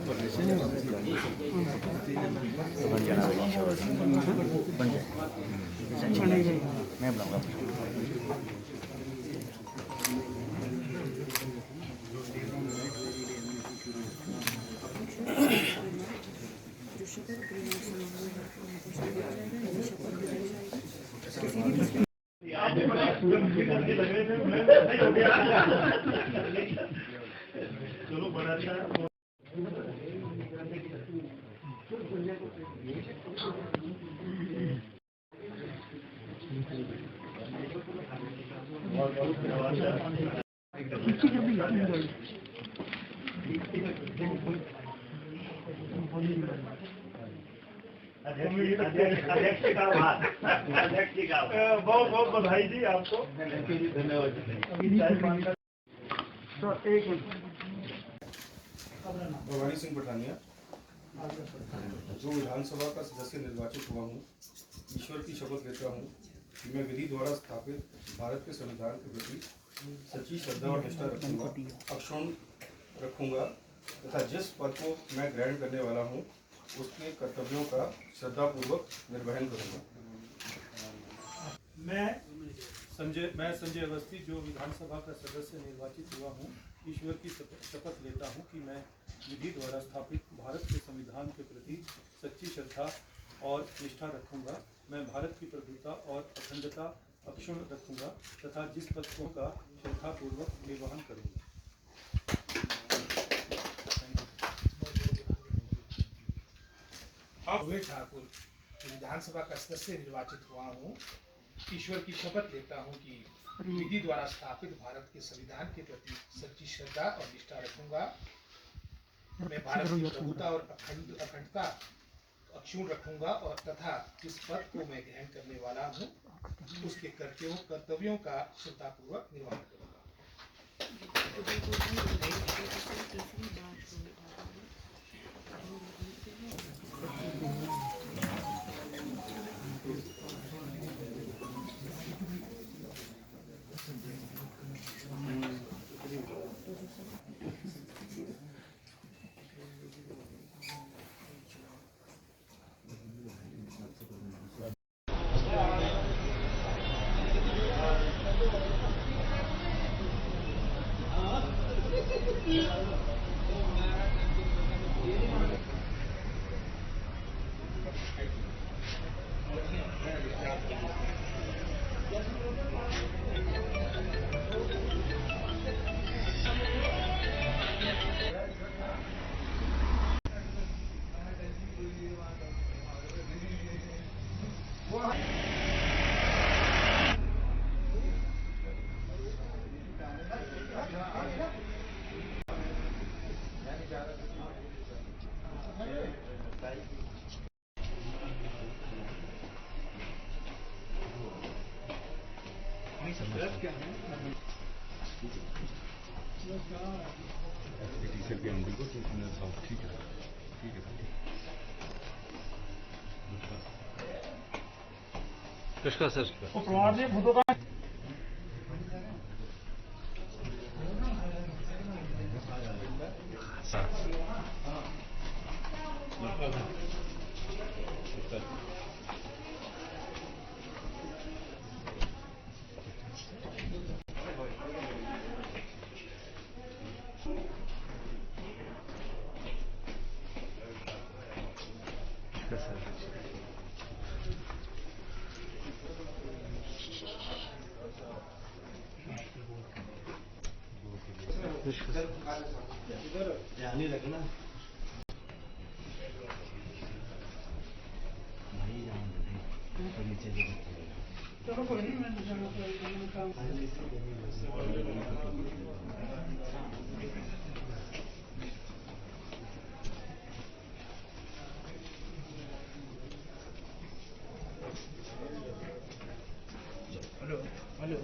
बन जाना बन जाए मैं बनाऊंगा। चलो बड़ा अच्छा अध्यक्ष का बहुत बहुत बधाई जी आपको। धन्यवाद। भवानी सिंह पठानिया, जो विधानसभा का सदस्य निर्वाचित हुआ हूँ, ईश्वर की शपथ लेता हूँ कि मैं विधि द्वारा स्थापित भारत के संविधान के प्रति सच्ची श्रद्धा और निष्ठा रखूंगा, अक्षुण्ण रखूंगा तथा जिस पद को मैं ग्रहण करने वाला हूँ उसके कर्तव्यों का श्रद्धापूर्वक निर्वहन करूंगा। मैं संजय अवस्थी, जो विधानसभा का सदस्य निर्वाचित हुआ हूँ, ईश्वर की शपथ लेता हूँ कि मैं विधि द्वारा स्थापित भारत के संविधान के प्रति सच्ची श्रद्धा और निष्ठा रखूंगा। मैं भारत की प्रभुता और अखंडता अक्षुण्ण रखूंगा तथा जिस पदों का श्रद्धापूर्वक निर्वहन करूंगा। अभय ठाकुर, विधानसभा का सदस्य निर्वाचित हुआ हूँ, ईश्वर की शपथ लेता हूँ कि विधि द्वारा स्थापित भारत के संविधान के प्रति सच्ची श्रद्धा और निष्ठा रखूंगा। मैं भारत की प्रभुता और अखंडता अक्षुण्ण रखूंगा और तथा जिस पद को मैं ग्रहण करने वाला हूँ उसके कर्तव्यों का श्रद्धापूर्वक निर्वहन करूंगा। किसका सर हेलो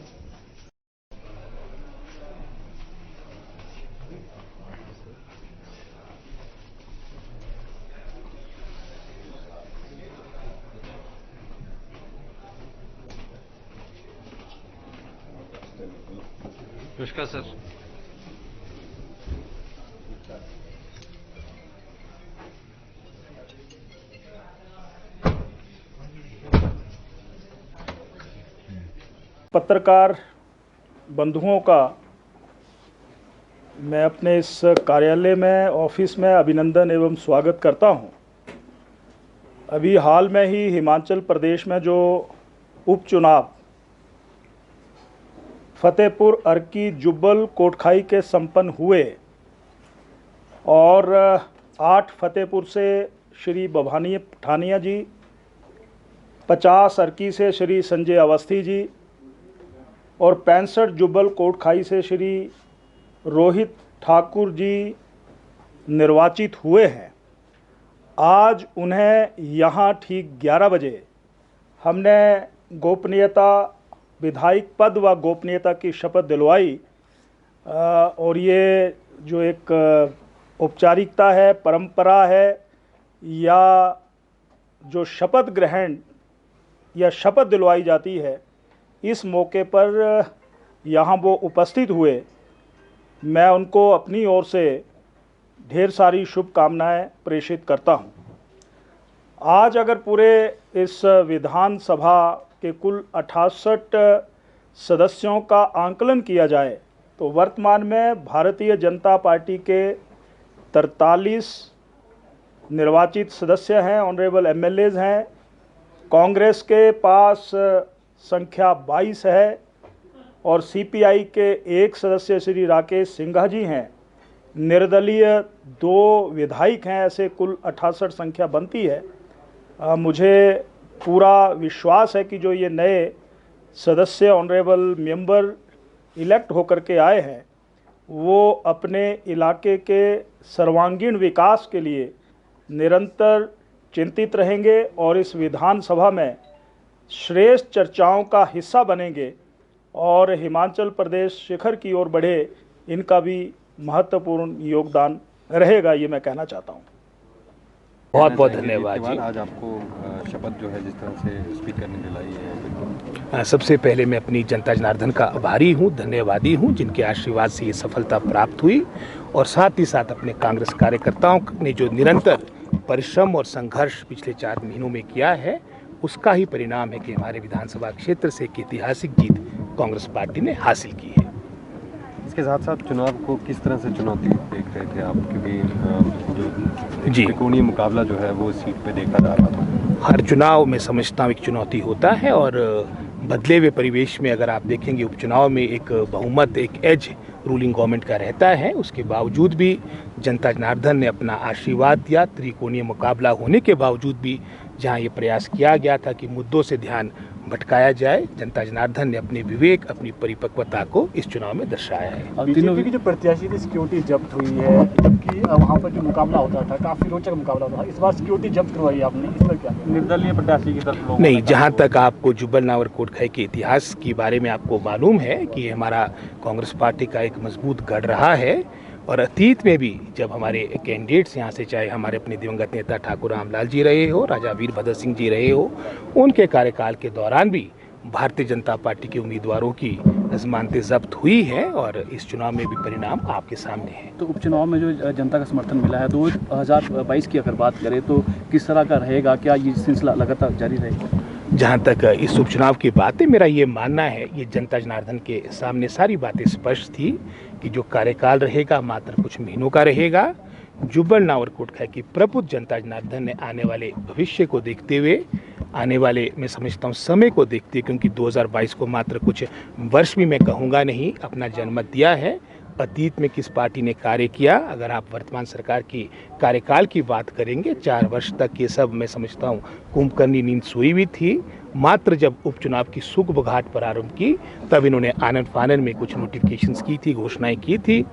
नमस्कार सर। पत्रकार बंधुओं का मैं अपने इस कार्यालय में, ऑफिस में अभिनंदन एवं स्वागत करता हूं। अभी हाल में ही हिमाचल प्रदेश में जो उपचुनाव फतेहपुर, अर्की, जुब्बल, कोटखाई के संपन्न हुए और 8 फतेहपुर से श्री भवानी पठानिया जी, 50 अर्की से श्री संजय अवस्थी जी और 65 जुब्बल कोटखाई से श्री रोहित ठाकुर जी निर्वाचित हुए हैं। आज उन्हें यहाँ ठीक 11 बजे हमने गोपनीयता, विधायक पद व गोपनीयता की शपथ दिलवाई और ये जो एक औपचारिकता है, परंपरा है या जो शपथ ग्रहण या शपथ दिलवाई जाती है, इस मौके पर यहाँ वो उपस्थित हुए। मैं उनको अपनी ओर से ढेर सारी शुभकामनाएं प्रेषित करता हूँ। आज अगर पूरे इस विधानसभा के कुल 68 सदस्यों का आंकलन किया जाए तो वर्तमान में भारतीय जनता पार्टी के 43 निर्वाचित सदस्य हैं, ऑनरेबल एमएलएज हैं। कांग्रेस के पास संख्या 22 है और सीपीआई के एक सदस्य श्री राकेश सिंघा जी हैं। निर्दलीय 2 विधायक हैं। ऐसे कुल 68 संख्या बनती है। मुझे पूरा विश्वास है कि जो ये नए सदस्य, ऑनरेबल मेंबर इलेक्ट होकर के आए हैं, वो अपने इलाके के सर्वांगीण विकास के लिए निरंतर चिंतित रहेंगे और इस विधानसभा में श्रेष्ठ चर्चाओं का हिस्सा बनेंगे और हिमाचल प्रदेश शिखर की ओर बढ़े, इनका भी महत्वपूर्ण योगदान रहेगा, ये मैं कहना चाहता हूँ। बहुत बहुत धन्यवाद जी। आज आपको शपथ जो है जिस तरह से स्पीकर ने दिलाई है, सबसे पहले मैं अपनी जनता जनार्दन का आभारी हूँ, धन्यवादी हूँ, जिनके आशीर्वाद से ये सफलता प्राप्त हुई और साथ ही साथ अपने कांग्रेस कार्यकर्ताओं ने जो निरंतर परिश्रम और संघर्ष पिछले 4 महीनों में किया है, उसका ही परिणाम है कि हमारे विधानसभा क्षेत्र से एक ऐतिहासिक जीत कांग्रेस पार्टी ने हासिल की है। इसके साथ साथ चुनाव को किस तरह से चुनौती देख रहे थे आप, क्योंकि जो त्रिकोणीय मुकाबला जो है वो सीट पे देखा जा रहा था। हर चुनाव में समझता हूँ एक चुनौती होता है और बदले हुए परिवेश में अगर आप देखेंगे उपचुनाव में एक बहुमत, एक एज रूलिंग गवर्नमेंट का रहता है। उसके बावजूद भी जनता जनार्दन ने अपना आशीर्वाद दिया। त्रिकोणीय मुकाबला होने के बावजूद भी जहां ये प्रयास किया गया था कि मुद्दों से ध्यान भटकाया जाए, जनता जनार्दन ने अपने विवेक, अपनी परिपक्वता को इस चुनाव में दर्शाया है। और बीजेपी की जो प्रत्याशी थी सिक्योरिटी जब्त हुई है, जबकि वहाँ पर जो मुकाबला होता था काफ़ी रोचक मुकाबला होता था। इस बार सिक्योरिटी जब्त करवाई आपने, इस पर क्या? निर्दलीय प्रत्याशी की तरफ नहीं, जहाँ तक आपको जुब्बल नावर कोटखाई के इतिहास के बारे में आपको मालूम है कि हमारा कांग्रेस पार्टी का एक मजबूत गढ़ रहा है और अतीत में भी जब हमारे कैंडिडेट्स यहाँ से, चाहे हमारे अपने दिवंगत नेता ठाकुर रामलाल जी रहे हो, राजा वीरभद्र सिंह जी रहे हो, उनके कार्यकाल के दौरान भी भारतीय जनता पार्टी के उम्मीदवारों की जमानतें जब्त हुई है और इस चुनाव में भी परिणाम आपके सामने है। तो उपचुनाव में जो जनता का समर्थन मिला है 2022 की अगर बात करें तो किस तरह का रहेगा? क्या ये सिलसिला लगातार जारी रहेगा? जहाँ तक इस उपचुनाव की बात है, मेरा ये मानना है, ये जनता जनार्दन के सामने सारी बातें स्पष्ट थी कि जो कार्यकाल रहेगा मात्र कुछ महीनों का रहेगा। जुब्बल नावर कोटखाई की प्रबुद्ध जनता जनार्दन ने आने वाले भविष्य को देखते हुए, आने वाले मैं समझता हूँ समय को देखते हुए, क्योंकि 2022 को मात्र कुछ वर्ष भी मैं कहूँगा नहीं, अपना जनमत दिया है। अतीत में किस पार्टी ने कार्य किया, अगर आप वर्तमान सरकार की कार्यकाल की बात करेंगे, 4 वर्ष तक ये सब मैं समझता हूँ कुंभकर्णी नींद सोई हुई थी। मात्र जब उपचुनाव की शुभ घाट प्रारंभ की तब इन्होंने आनन फानन में कुछ नोटिफिकेशंस की थी, घोषणाएं की थी।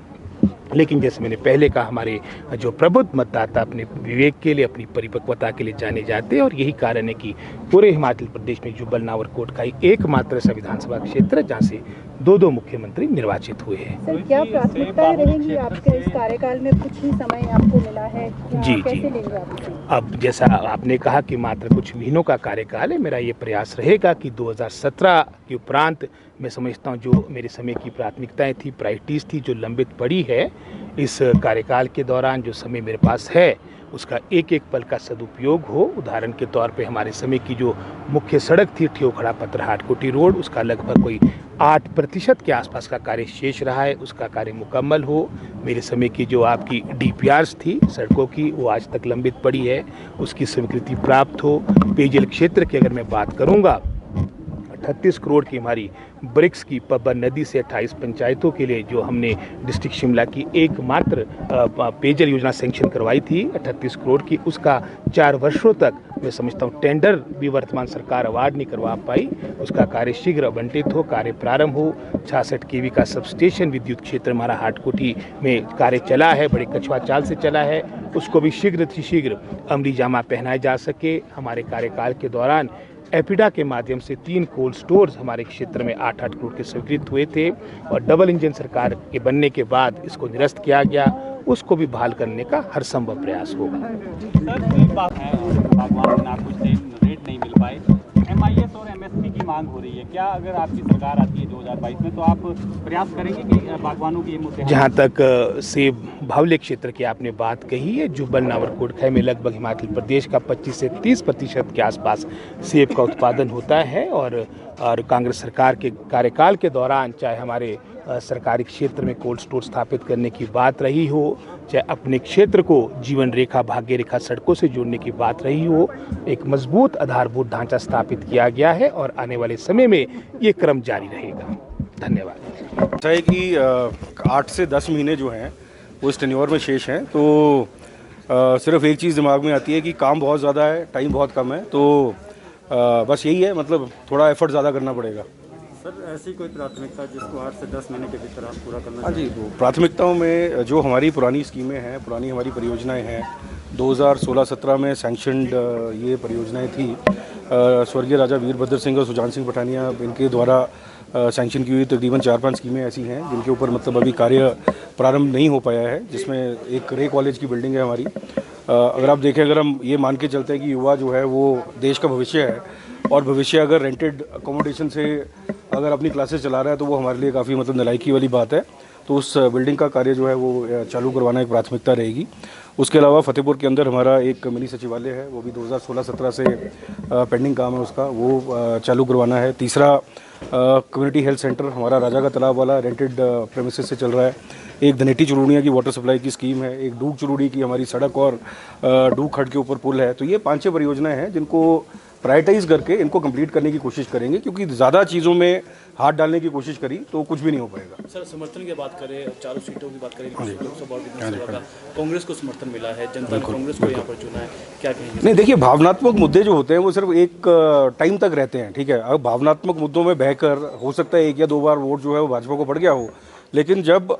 लेकिन जैसे मैंने पहले कहा, हमारे जो प्रबुद्ध मतदाता अपने विवेक के लिए, अपनी परिपक्वता के लिए जाने जाते हैं और यही कारण है कि पूरे हिमाचल प्रदेश में जुब्बल नावर कोटखाई एकमात्र ऐसा विधानसभा क्षेत्र है जहाँ से 2 मुख्यमंत्री निर्वाचित हुए हैं। सर, क्या प्राथमिकताएं रहेंगी आपके इस कार्यकाल में? कुछ ही समय आपको मिला है, जी कैसे लेंगे आप इसे? अब जैसा आपने कहा कि मात्र कुछ महीनों का कार्यकाल है, मेरा ये प्रयास रहेगा कि 2017 के उपरांत मैं समझता हूँ जो मेरे समय की प्राथमिकताएं थी, प्रायोरिटीज़ थी, जो लंबित पड़ी है इस कार्यकाल के दौरान, जो समय मेरे पास है उसका एक एक पल का सदुपयोग हो। उदाहरण के तौर पे हमारे समय की जो मुख्य सड़क थी ठियोखड़ा पत्रहाट कोटी रोड, उसका लगभग कोई 8% के आसपास का कार्य शेष रहा है, उसका कार्य मुकम्मल हो। मेरे समय की जो आपकी DPRs थी सड़कों की, वो आज तक लंबित पड़ी है, उसकी स्वीकृति प्राप्त हो। पेयजल क्षेत्र की अगर मैं बात करूँगा, 38 करोड़ की हमारी ब्रिक्स की पब्बर नदी से 28 पंचायतों के लिए जो हमने डिस्ट्रिक्ट शिमला की एकमात्र पेयजल योजना सैंक्शन करवाई थी 38 करोड़ की, उसका 4 वर्षों तक मैं समझता हूँ टेंडर भी वर्तमान सरकार अवार्ड नहीं करवा पाई। उसका कार्य शीघ्र आवंटित हो, कार्य प्रारंभ हो। 66 kV का सबस्टेशन विद्युत क्षेत्र हमारा हाटकोटी में कार्य चला है, बड़े कछुआ चाल से चला है, उसको भी शीघ्र अमली जामा पहनाया जा सके। हमारे कार्यकाल के दौरान एपिडा के माध्यम से 3 कोल्ड स्टोर्स हमारे क्षेत्र में 8-8 करोड़ के स्वीकृत हुए थे और डबल इंजन सरकार के बनने के बाद इसको निरस्त किया गया, उसको भी बहाल करने का हर संभव प्रयास होगा। सर एक बात है, बागवान ना कुछ रेट नहीं मिल पाए, MIS और MSP की मांग हो रही है, क्या अगर आपकी सरकार आती है 2022 में तो आप प्रयास करेंगे कि बागवानों के ये मुद्दे? जहाँ तक सेब भावले क्षेत्र की आपने बात कही है, जुब्बल नावर कोटखाई में लगभग हिमाचल प्रदेश का 25 से 30% के आसपास सेब का उत्पादन होता है और कांग्रेस सरकार के कार्यकाल के दौरान चाहे हमारे सरकारी क्षेत्र में कोल्ड स्टोर स्थापित करने की बात रही हो, चाहे अपने क्षेत्र को जीवन रेखा भाग्य रेखा सड़कों से जोड़ने की बात रही हो, एक मजबूत आधारभूत ढांचा स्थापित किया गया है और आने वाले समय में ये क्रम जारी रहेगा। धन्यवाद। ऐसा है कि 8 से 10 महीने जो हैं वो इस टेन्योर में शेष हैं, तो सिर्फ एक चीज़ दिमाग में आती है कि काम बहुत ज़्यादा है, टाइम बहुत कम है, तो बस यही है, मतलब थोड़ा एफर्ट ज़्यादा करना पड़ेगा। सर ऐसी कोई प्राथमिकता जिसको 8 से 10 महीने के भीतर आप पूरा करना? हाँ जी, प्राथमिकताओं में जो हमारी पुरानी स्कीमें हैं, पुरानी हमारी परियोजनाएं हैं, 2016-17 में सैंक्शनड ये परियोजनाएं थी, स्वर्गीय राजा वीरभद्र सिंह और सुजान सिंह पठानिया इनके द्वारा सैंक्शन की हुई तकरीबन 4-5 स्कीमें ऐसी हैं जिनके ऊपर मतलब अभी कार्य प्रारंभ नहीं हो पाया है, जिसमें एक रे कॉलेज की बिल्डिंग है हमारी। अगर आप देखें, अगर हम ये मान के चलते हैं कि युवा जो है वो देश का भविष्य है और भविष्य अगर रेंटेड अकोमोडेशन से अगर अपनी क्लासेस चला रहा है तो वो हमारे लिए काफ़ी मतलब नालायकी वाली बात है, तो उस बिल्डिंग का कार्य जो है वो चालू करवाना एक प्राथमिकता रहेगी। उसके अलावा फतेहपुर के अंदर हमारा एक मिनी सचिवालय है, वो भी 2016-17 से पेंडिंग काम है उसका, वो चालू करवाना है। तीसरा कम्युनिटी हेल्थ सेंटर हमारा राजा का तालाब वाला रेंटेड प्रेमिसेस से चल रहा है। एक धनेटी चुरूड़िया की वाटर सप्लाई की स्कीम है, एक डूग चुरूड़ी की हमारी सड़क और डूग खड्ड के ऊपर पुल है। तो ये 5-6 परियोजनाएं हैं जिनको प्रायोरिटाइज करके इनको कंप्लीट करने की कोशिश करेंगे, क्योंकि ज़्यादा चीज़ों में हाथ डालने की कोशिश करी तो कुछ भी नहीं हो पाएगा। सर समर्थन की बात करें, चारों सीटों की बात करें, लोकसभा और विधानसभा का कांग्रेस को समर्थन मिला है, जनता ने कांग्रेस को यहाँ पर चुना है, क्या कहेंगे? नहीं, देखिए, भावनात्मक मुद्दे जो होते हैं वो सिर्फ एक टाइम तक रहते हैं, ठीक है। अब भावनात्मक मुद्दों में बहकर हो सकता है 1 या 2 बार वोट जो है वो भाजपा को पड़ गया हो, लेकिन जब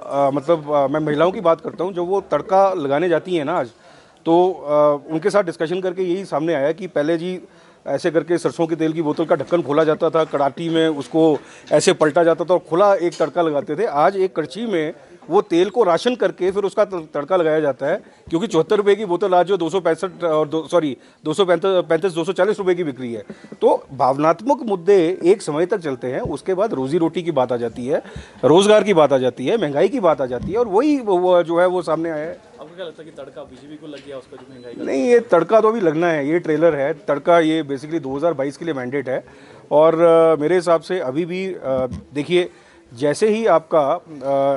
मैं महिलाओं की बात करता हूँ, जब वो तड़का लगाने जाती हैं ना आज, तो उनके साथ डिस्कशन करके यही सामने आया कि पहले जी ऐसे करके सरसों के तेल की बोतल का ढक्कन खोला जाता था, कड़ाटी में उसको ऐसे पलटा जाता था और खुला एक तड़का लगाते थे। आज एक कड़छी में वो तेल को राशन करके फिर उसका तड़का लगाया जाता है, क्योंकि 74 रुपये की बोतल आज जो 240 रुपये की बिक्री है। तो भावनात्मक मुद्दे एक समय तक चलते हैं, उसके बाद रोजी रोटी की बात आ जाती है, रोजगार की बात आ जाती है, महंगाई की बात आ जाती है, और वही वो जो है वो सामने आया है। आपको क्या लगता है कि तड़का बीजेपी को लग गया उसका जो महंगाई का? नहीं, ये तड़का तो अभी लगना है, ये ट्रेलर है। तड़का ये बेसिकली 2022 के लिए मैंडेट है, और मेरे हिसाब से अभी भी देखिए, जैसे ही आपका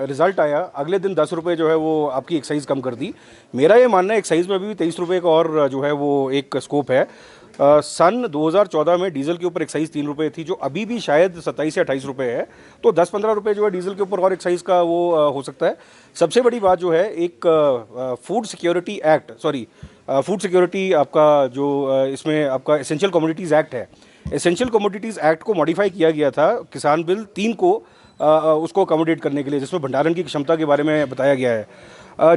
रिजल्ट आया अगले दिन 10 रुपये जो है वो आपकी एक्साइज कम कर दी। मेरा ये मानना है एक्साइज में भी 23 रुपये का और जो है वो एक स्कोप है। सन 2014 में डीजल के ऊपर एक्साइज 3 रुपये थी, जो अभी भी शायद 27 या 28 रुपये है, तो 10-15 रुपये जो है डीजल के ऊपर और एक्साइज का वो हो सकता है। सबसे बड़ी बात जो है, एक फूड सिक्योरिटी आपका जो इसमें आपका एसेंशियल कमोडिटीज़ एक्ट है, एसेंशियल कमोडिटीज़ एक्ट को मॉडिफाई किया गया था किसान बिल 3 को उसको अकोमोडेट करने के लिए, जिसमें भंडारण की क्षमता के बारे में बताया गया है।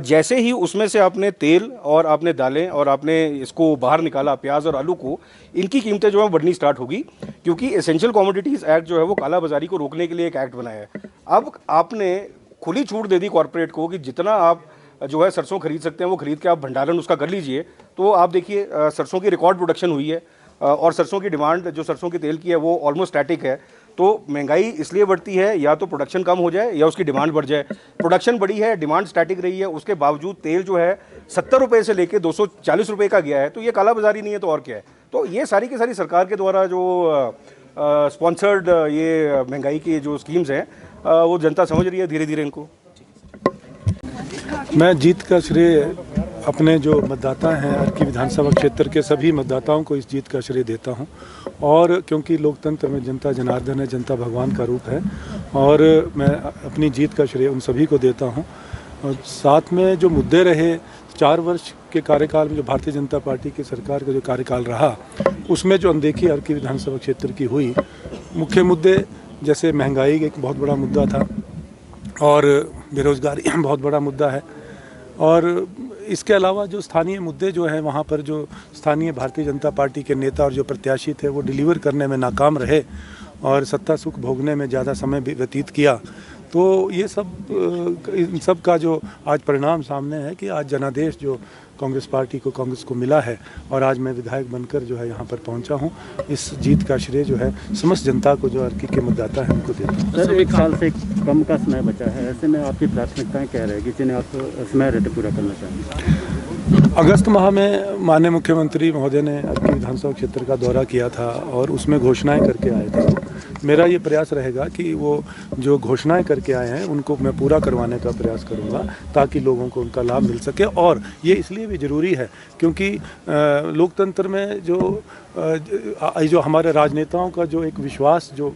जैसे ही उसमें से आपने तेल और आपने दालें और आपने इसको बाहर निकाला, प्याज और आलू को, इनकी कीमतें जो है बढ़नी स्टार्ट होगी, क्योंकि एसेंशियल कमोडिटीज़ एक्ट जो है वो काला बाजारी को रोकने के लिए एक एक्ट बनाया है। अब आपने खुली छूट दे दी कॉर्पोरेट को कि जितना आप जो है सरसों खरीद सकते हैं वो खरीद के आप भंडारण उसका कर लीजिए। तो आप देखिए सरसों की रिकॉर्ड प्रोडक्शन हुई है और सरसों की डिमांड जो सरसों के तेल की है वो ऑलमोस्ट स्टैटिक है। तो महंगाई इसलिए बढ़ती है या तो प्रोडक्शन कम हो जाए या उसकी डिमांड बढ़ जाए। प्रोडक्शन बढ़ी है, डिमांड स्टैटिक रही है, उसके बावजूद तेल जो है 70 रुपये से लेके 240 रुपये का गया है। तो ये काला बाजारी नहीं है तो और क्या है। तो ये सारी की सारी सरकार के द्वारा जो स्पॉन्सर्ड ये महंगाई की जो स्कीम्स हैं वो जनता समझ रही है धीरे धीरे इनको। मैं जीत का श्रेय अपने जो मतदाता हैं अर्की विधानसभा क्षेत्र के सभी मतदाताओं को इस जीत का श्रेय देता हूं। और क्योंकि लोकतंत्र में जनता जनार्दन है, जनता भगवान का रूप है, और मैं अपनी जीत का श्रेय उन सभी को देता हूं। और साथ में जो मुद्दे रहे 4 वर्ष के कार्यकाल में जो भारतीय जनता पार्टी की सरकार का जो कार्यकाल रहा उसमें जो अनदेखी अर्की विधानसभा क्षेत्र की हुई, मुख्य मुद्दे जैसे महंगाई एक बहुत बड़ा मुद्दा था और बेरोजगारी बहुत बड़ा मुद्दा है, और इसके अलावा जो स्थानीय मुद्दे जो हैं वहाँ पर जो स्थानीय भारतीय जनता पार्टी के नेता और जो प्रत्याशी थे वो डिलीवर करने में नाकाम रहे और सत्ता सुख भोगने में ज़्यादा समय व्यतीत किया। तो ये सब इन सब का जो आज परिणाम सामने है कि आज जनादेश जो कांग्रेस पार्टी को कांग्रेस को मिला है और आज मैं विधायक बनकर जो है यहाँ पर पहुँचा हूँ। इस जीत का श्रेय जो है समस्त जनता को जो अर्की के मतदाता हैं उनको देता हूँ। सर, 1 साल से कम का समय बचा है, ऐसे में आपकी प्राथमिकताएं क्या रहेगी जिन्हें आप समय रहते पूरा करना चाहेंगे? अगस्त माह में माननीय मुख्यमंत्री महोदय ने अर्की विधानसभा क्षेत्र का दौरा किया था और उसमें घोषणाएं करके आए थे। मेरा ये प्रयास रहेगा कि वो जो घोषणाएं करके आए हैं उनको मैं पूरा करवाने का प्रयास करूंगा ताकि लोगों को उनका लाभ मिल सके। और ये इसलिए भी ज़रूरी है क्योंकि लोकतंत्र में जो हमारे राजनेताओं का जो एक विश्वास, जो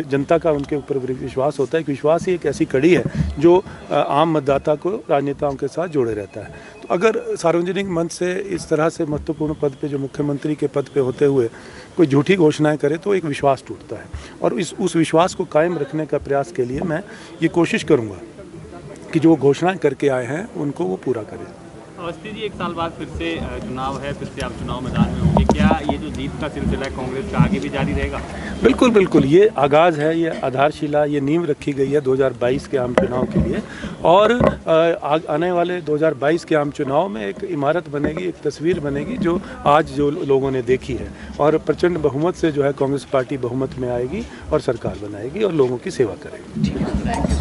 जनता का उनके ऊपर विश्वास होता है, एक विश्वास ही एक ऐसी कड़ी है जो आम मतदाता को राजनेताओं के साथ जोड़े रहता है। तो अगर सार्वजनिक मंच से इस तरह से महत्वपूर्ण पद पे जो मुख्यमंत्री के पद पे होते हुए कोई झूठी घोषणाएं करे तो एक विश्वास टूटता है, और उस विश्वास को कायम रखने का प्रयास के लिए मैं ये कोशिश करूँगा कि जो घोषणाएं करके आए हैं उनको वो पूरा करें। अवस्थी जी, 1 साल बाद फिर से चुनाव है, फिर से आप चुनाव मैदान में होंगे, क्या ये जो जीत का सिलसिला है कांग्रेस का आगे भी जारी रहेगा? बिल्कुल बिल्कुल, ये आगाज़ है, ये आधारशिला, ये नींव रखी गई है 2022 के आम चुनाव के लिए। और आने वाले 2022 के आम चुनाव में एक इमारत बनेगी, एक तस्वीर बनेगी जो आज जो लोगों ने देखी है, और प्रचंड बहुमत से जो है कांग्रेस पार्टी बहुमत में आएगी और सरकार बनाएगी और लोगों की सेवा करेगी।